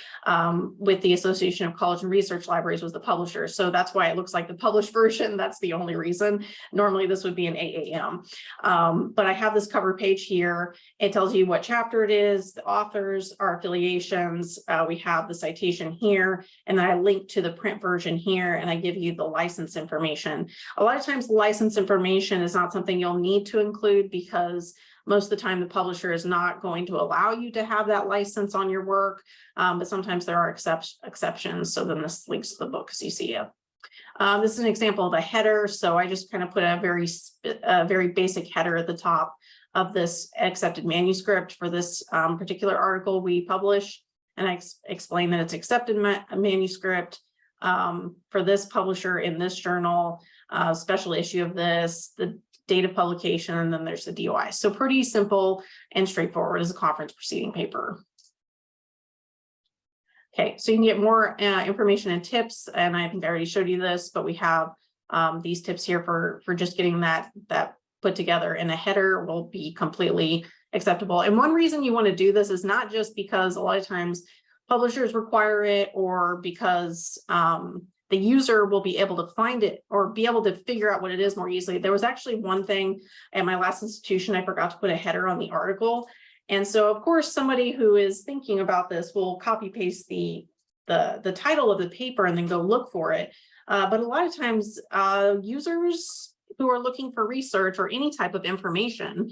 with the Association of College and Research Libraries was the publisher. So that's why it looks like the published version. That's the only reason. Normally this would be an AAM. But I have this cover page here. It tells you what chapter it is, the authors, our affiliations. We have the citation here, and then I link to the print version here, and I give you the license information. A lot of times the license information is not something you'll need to include because most of the time the publisher is not going to allow you to have that license on your work, but sometimes there are exceptions. So then this links to the book as you see it. This is an example of a header. So I just kind of put a very basic header at the top of this accepted manuscript for this particular article we publish. And I explain that it's accepted manuscript for this publisher in this journal, special issue of this, the date of publication, and then there's the DOI. So pretty simple and straightforward as a conference proceeding paper. Okay, so you can get more information and tips, and I think I already showed you this, but we have these tips here for just getting that put together, and a header will be completely acceptable. And one reason you want to do this is not just because a lot of times publishers require it, or because the user will be able to find it or be able to figure out what it is more easily. There was actually one thing at my last institution, I forgot to put a header on the article. And so of course, somebody who is thinking about this will copy paste the title of the paper and then go look for it. But a lot of times users who are looking for research or any type of information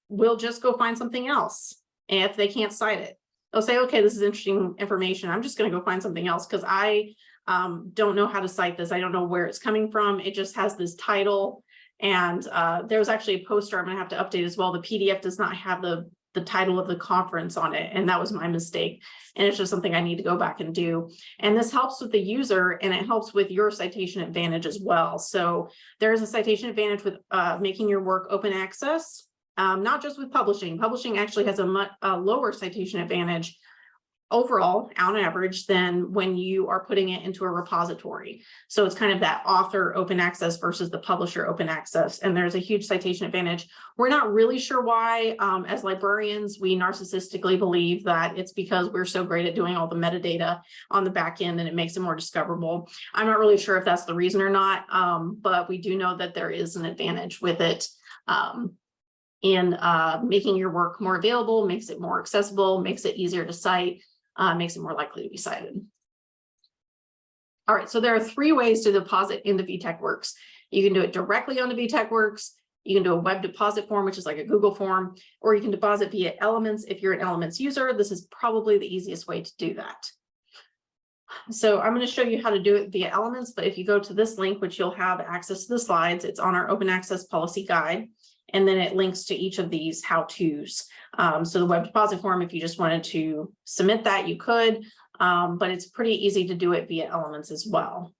will just go find something else. And if they can't cite it, they'll say, okay, this is interesting information. I'm just going to go find something else because I don't know how to cite this. I don't know where it's coming from. It just has this title. And there was actually a poster I'm going to have to update as well. The PDF does not have the title of the conference on it. And that was my mistake. And it's just something I need to go back and do. And this helps with the user, and it helps with your citation advantage as well. So there is a citation advantage with making your work open access. not just with publishing. Publishing actually has a much lower citation advantage overall on average than when you are putting it into a repository. So it's kind of that author open access versus the publisher open access. And there's a huge citation advantage. We're not really sure why. As librarians, we narcissistically believe that it's because we're so great at doing all the metadata on the back end and it makes it more discoverable. I'm not really sure if that's the reason or not, but we do know that there is an advantage with it. In making your work more available, makes it more accessible, makes it easier to cite, makes it more likely to be cited. All right, so there are 3 ways to deposit into VTechWorks. You can do it directly onto VTechWorks. You can do a web deposit form, which is like a Google form, or you can deposit via Elements. If you're an Elements user, this is probably the easiest way to do that. So I'm going to show you how to do it via Elements, but if you go to this link, which you'll have access to the slides, it's on our open access policy guide. And then it links to each of these how-tos. So the web deposit form, if you just wanted to submit that, you could, but it's pretty easy to do it via Elements as well.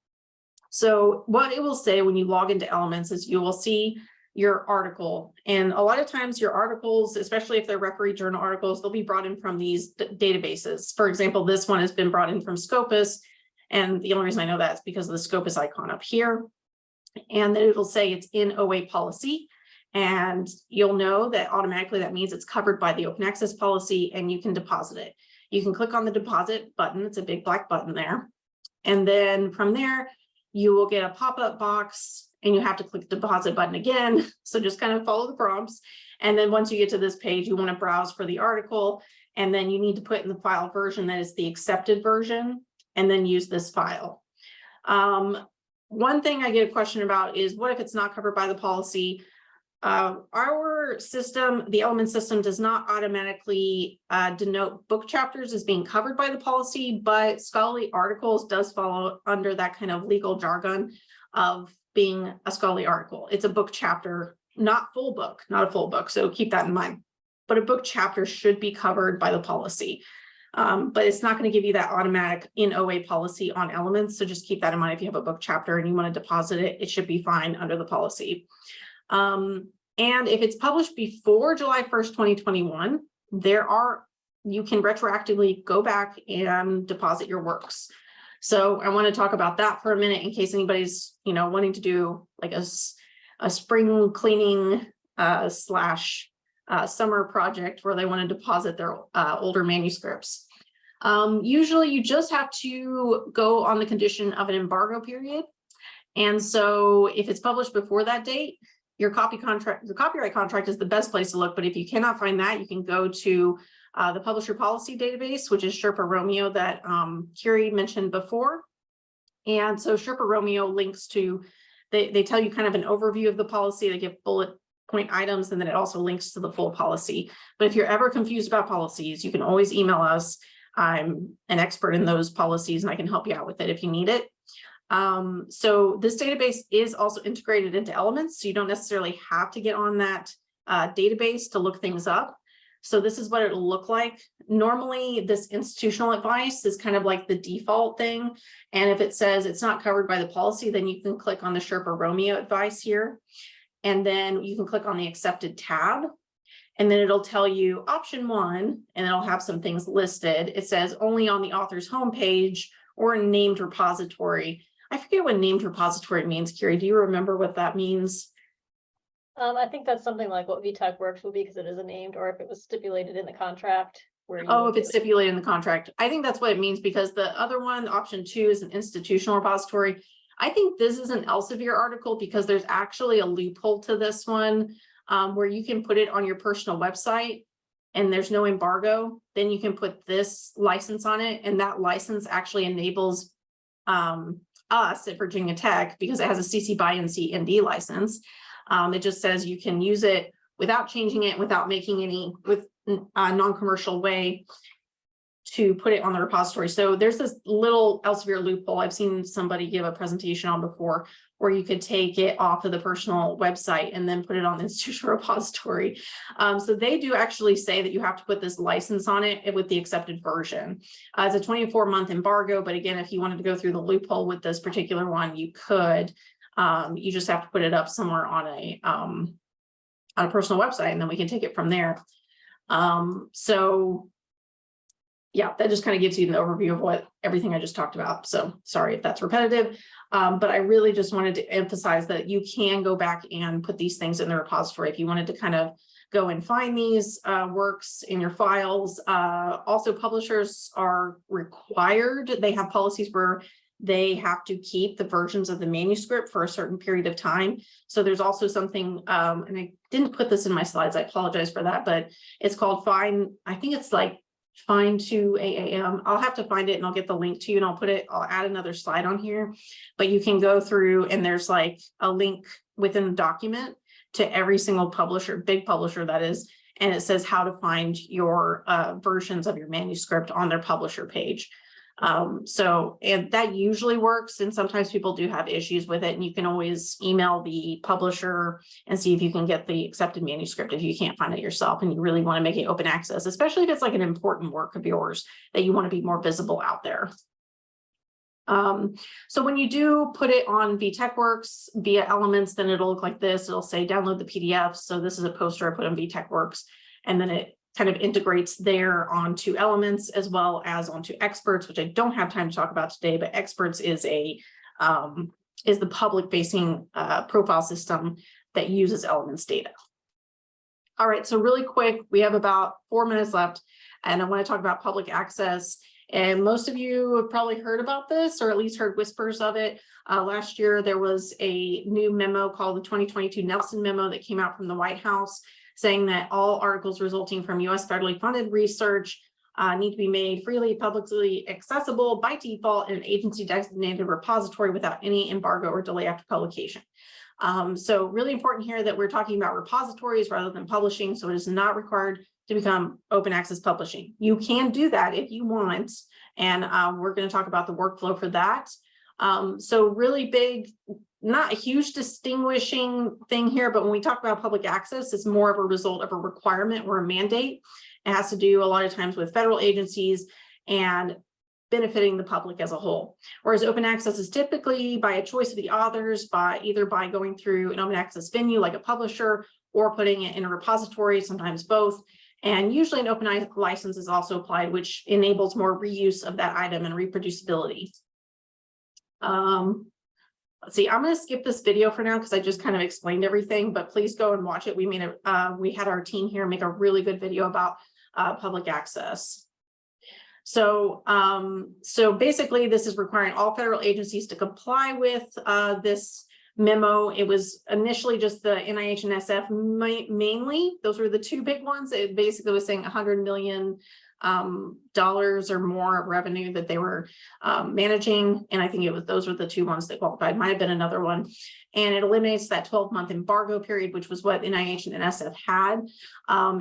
So what it will say when you log into Elements is you will see your article. And a lot of times your articles, especially if they're referee journal articles, they'll be brought in from these databases. For example, this one has been brought in from Scopus. And the only reason I know that is because of the Scopus icon up here. And then it'll say it's in OA policy. And you'll know that automatically that means it's covered by the open access policy and you can deposit it. You can click on the deposit button. It's a big black button there. And then from there, you will get a pop-up box and you have to click the deposit button again. So just kind of follow the prompts. And then once you get to this page, you want to browse for the article. And then you need to put in the file version that is the accepted version and then use this file. One thing I get a question about is what if it's not covered by the policy? Our system, the Element system, does not automatically denote book chapters as being covered by the policy, but scholarly articles does follow under that kind of legal jargon of being a scholarly article. It's a book chapter, not full book, not a full book. So keep that in mind. But a book chapter should be covered by the policy. But it's not going to give you that automatic in OA policy on Elements. So just keep that in mind. If you have a book chapter and you want to deposit it, it should be fine under the policy. And if it's published before July 1st, 2021, you can retroactively go back and deposit your works. So I want to talk about that for a minute in case anybody's, wanting to do like a spring cleaning slash summer project where they want to deposit their older manuscripts. Usually you just have to go on the condition of an embargo period. And so if it's published before that date, your copyright contract is the best place to look. But if you cannot find that, you can go to the publisher policy database, which is Sherpa Romeo that Kiri mentioned before. And so Sherpa Romeo links to, they tell you kind of an overview of the policy. They give bullet point items, and then it also links to the full policy. But if you're ever confused about policies, you can always email us. I'm an expert in those policies and I can help you out with it if you need it. So this database is also integrated into Elements, so you don't necessarily have to get on that database to look things up. So this is what it'll look like. Normally, this institutional advice is kind of like the default thing. And if it says it's not covered by the policy, then you can click on the Sherpa Romeo advice here. And then you can click on the accepted tab. And then it'll tell you option 1, and it'll have some things listed. It says only on the author's homepage or a named repository. I forget what named repository means. Kiri, do you remember what that means? I think that's something like what VTechWorks will be because it is a named, or if it was stipulated in the contract. If it's stipulated in the contract. I think that's what it means because the other one, option 2, is an institutional repository. I think this is an Elsevier article because there's actually a loophole to this one where you can put it on your personal website and there's no embargo. Then you can put this license on it, and that license actually enables us at Virginia Tech, because it has a CC BY NC ND license. It just says you can use it without changing it, without making any, with a non-commercial way to put it on the repository. So there's this little Elsevier loophole I've seen somebody give a presentation on before, where you could take it off of the personal website and then put it on the institutional repository. So they do actually say that you have to put this license on it with the accepted version. It's a 24-month embargo, but again, if you wanted to go through the loophole with this particular one, you could. You just have to put it up somewhere on on a personal website, and then we can take it from there. So yeah, that just kind of gives you an overview of everything I just talked about. So sorry if that's repetitive, but I really just wanted to emphasize that you can go back and put these things in the repository if you wanted to kind of go and find these works in your files. Also, publishers are required, they have policies where they have to keep the versions of the manuscript for a certain period of time. So there's also something, and I didn't put this in my slides, I apologize for that, but it's called Find, I think it's like Find to AAM. I'll have to find it and I'll get the link to you, and I'll add another slide on here, but you can go through and there's like a link within the document to every single publisher, big publisher that is, and it says how to find your versions of your manuscript on their publisher page. And that usually works, and sometimes people do have issues with it, and you can always email the publisher and see if you can get the accepted manuscript if you can't find it yourself and you really want to make it open access, especially if it's like an important work of yours that you want to be more visible out there. So when you do put it on VTechWorks via Elements, then it'll look like this. It'll say download the PDF. So this is a poster I put on VTechWorks, and then it kind of integrates there onto Elements as well as onto Experts, which I don't have time to talk about today, but Experts is the public facing profile system that uses Elements data. All right, so really quick, we have about 4 minutes left, and I want to talk about public access. And most of you have probably heard about this, or at least heard whispers of it. Last year, there was a new memo called the 2022 Nelson Memo that came out from the White House, saying that all articles resulting from U.S. federally funded research need to be made freely, publicly accessible by default in an agency-designated repository without any embargo or delay after publication. So really important here that we're talking about repositories rather than publishing, so it is not required to become open access publishing. You can do that if you want, and we're going to talk about the workflow for that. So really big, not a huge distinguishing thing here, but when we talk about public access, it's more of a result of a requirement or a mandate. It has to do a lot of times with federal agencies and benefiting the public as a whole. Whereas open access is typically by a choice of the authors, either by going through an open access venue like a publisher or putting it in a repository, sometimes both. And usually an open license is also applied, which enables more reuse of that item and reproducibility. Let's see, I'm going to skip this video for now because I just kind of explained everything, but please go and watch it. We had our team here make a really good video about public access. So basically this is requiring all federal agencies to comply with this memo. It was initially just the NIH and SF mainly. Those were the two big ones. It basically was saying $100 million or more of revenue that they were managing, and I think those were the two ones that qualified. Might have been another one, and it eliminates that 12-month embargo period, which was what NIH and NSF had.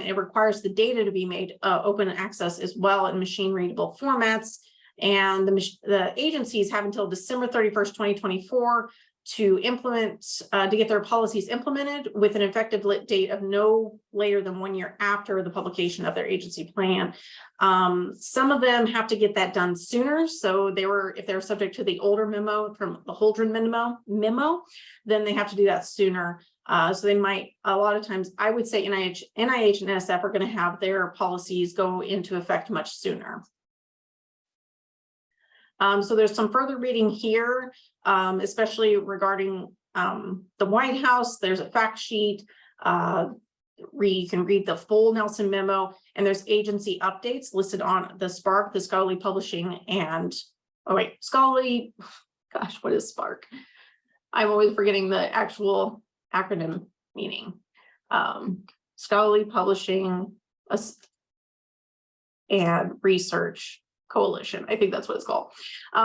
It requires the data to be made open access as well in machine readable formats, and the agencies have until December 31st, 2024 to implement, to get their policies implemented with an effective date of no later than 1 year after the publication of their agency plan. Some of them have to get that done sooner. So if they're subject to the older memo from the Holdren memo, then they have to do that sooner. So they might, a lot of times, I would say NIH and NSF are going to have their policies go into effect much sooner. So there's some further reading here, especially regarding the White House. There's a fact sheet. You can read the full Nelson memo, and there's agency updates listed on the SPARC, the Scholarly Publishing, and Scholarly, gosh, what is SPARC? I'm always forgetting the actual acronym meaning. Scholarly Publishing and Research Coalition. I think that's what it's called.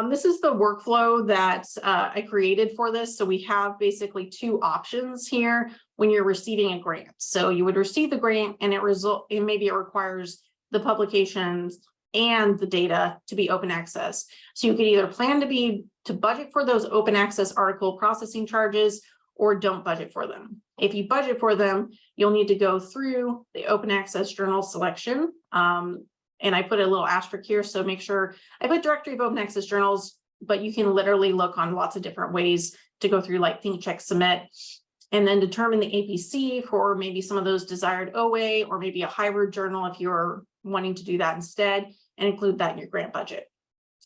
This is the workflow that I created for this. So we have basically two options here when you're receiving a grant. So you would receive the grant, and maybe it requires the publications and the data to be open access. So you could either plan to budget for those open access article processing charges, or don't budget for them. If you budget for them, you'll need to go through the open access journal selection. And I put a little asterisk here, so make sure I put directory of open access journals, but you can literally look on lots of different ways to go through, like Think, Check, Submit, and then determine the APC for maybe some of those desired OA, or maybe a hybrid journal if you're wanting to do that instead, and include that in your grant budget.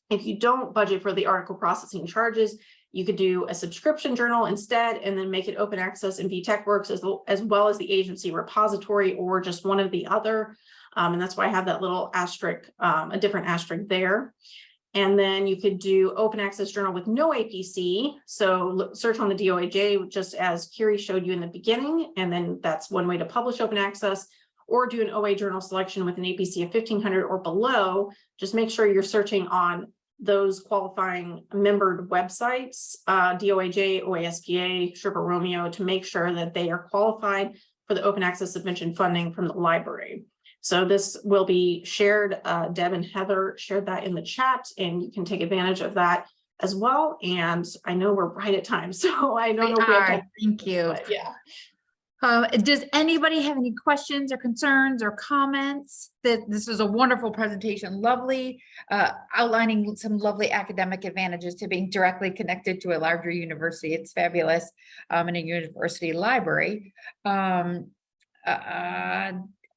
If you don't budget for the article processing charges, you could do a subscription journal instead, and then make it open access in VTechWorks as well as the agency repository, or just one of the other. And that's why I have that little asterisk, a different asterisk there. And then you could do open access journal with no APC. So search on the DOAJ, just as Kiri showed you in the beginning. And then that's one way to publish open access, or do an OA journal selection with an APC of 1500 or below. Just make sure you're searching on those qualifying membered websites, DOAJ, OASPA, Sherpa Romeo, to make sure that they are qualified for the open access subvention funding from the library. So this will be shared. Deb and Heather shared that in the chat, and you can take advantage of that as well. And I know we're right at time, so I don't know if we have time. Thank you. But yeah. Does anybody have any questions or concerns or comments? That this was a wonderful presentation, lovely, outlining some lovely academic advantages to being directly connected to a larger university. It's fabulous, in a university library.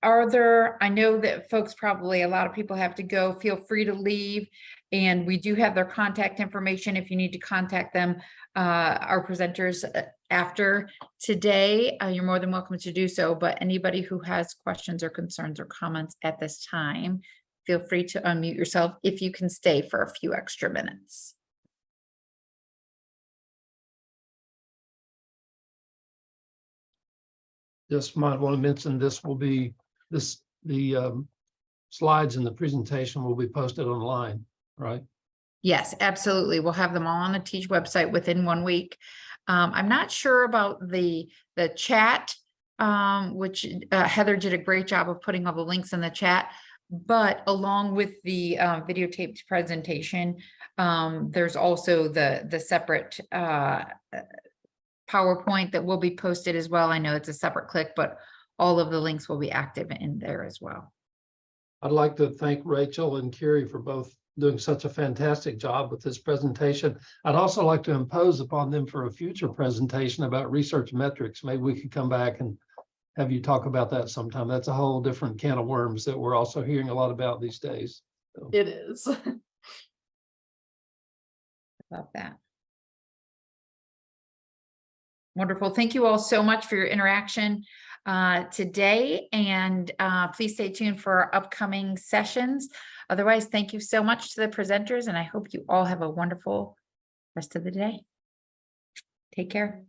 Are there, I know that folks probably, a lot of people have to go, feel free to leave. And we do have their contact information if you need to contact them, our presenters after today, you're more than welcome to do so. But anybody who has questions or concerns or comments at this time, feel free to unmute yourself if you can stay for a few extra minutes. Just might want to mention this will be the slides in the presentation will be posted online, right? Yes, absolutely. We'll have them all on the Teach website within 1 week. I'm not sure about the chat, which Heather did a great job of putting all the links in the chat, but along with the videotaped presentation, there's also the separate PowerPoint that will be posted as well. I know it's a separate click, but all of the links will be active in there as well. I'd like to thank Rachel and Kiri for both doing such a fantastic job with this presentation. I'd also like to impose upon them for a future presentation about research metrics. Maybe we could come back and have you talk about that sometime. That's a whole different can of worms that we're also hearing a lot about these days. So. It is. About that. Wonderful. Thank you all so much for your interaction today, and please stay tuned for our upcoming sessions. Otherwise, thank you so much to the presenters, and I hope you all have a wonderful rest of the day. Take care.